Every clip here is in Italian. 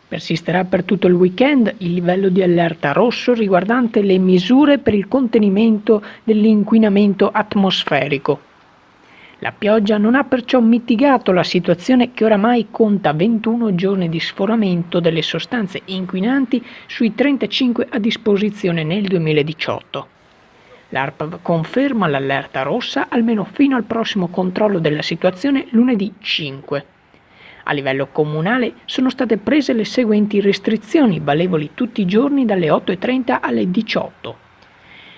Persisterà per tutto il weekend il livello di allerta rosso riguardante le misure per il contenimento dell'inquinamento atmosferico. La pioggia non ha perciò mitigato la situazione che oramai conta 21 giorni di sforamento delle sostanze inquinanti sui 35 a disposizione nel 2018. L'ARPAV conferma l'allerta rossa almeno fino al prossimo controllo della situazione lunedì 5. A livello comunale sono state prese le seguenti restrizioni, valevoli tutti i giorni dalle 8:30 alle 18.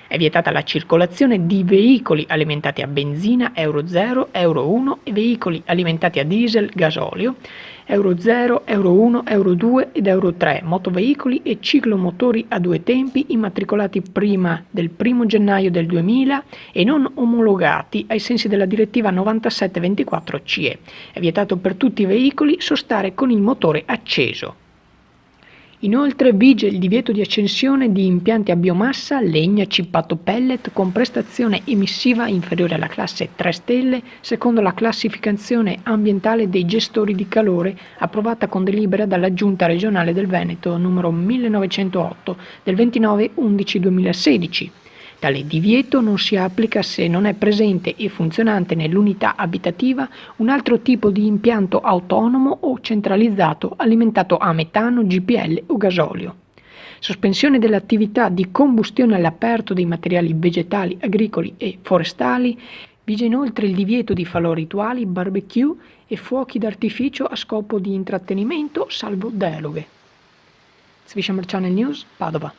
È vietata la circolazione di veicoli alimentati a benzina Euro 0, Euro 1 e veicoli alimentati a diesel, gasolio, Euro 0, Euro 1, Euro 2 ed Euro 3, motoveicoli e ciclomotori a due tempi immatricolati prima del 1 gennaio del 2000 e non omologati ai sensi della direttiva 97/24 CE. È vietato per tutti i veicoli sostare con il motore acceso. Inoltre vige il divieto di accensione di impianti a biomassa, legna, cippato pellet con prestazione emissiva inferiore alla classe 3 stelle secondo la classificazione ambientale dei gestori di calore approvata con delibera dalla Giunta regionale del Veneto numero 1908 del 29/11/2016. Tale divieto non si applica se non è presente e funzionante nell'unità abitativa un altro tipo di impianto autonomo o centralizzato alimentato a metano, GPL o gasolio. Sospensione dell'attività di combustione all'aperto dei materiali vegetali, agricoli e forestali. Vige inoltre il divieto di falò rituali, barbecue e fuochi d'artificio a scopo di intrattenimento, salvo deroghe. Swishammer Channel News, Padova.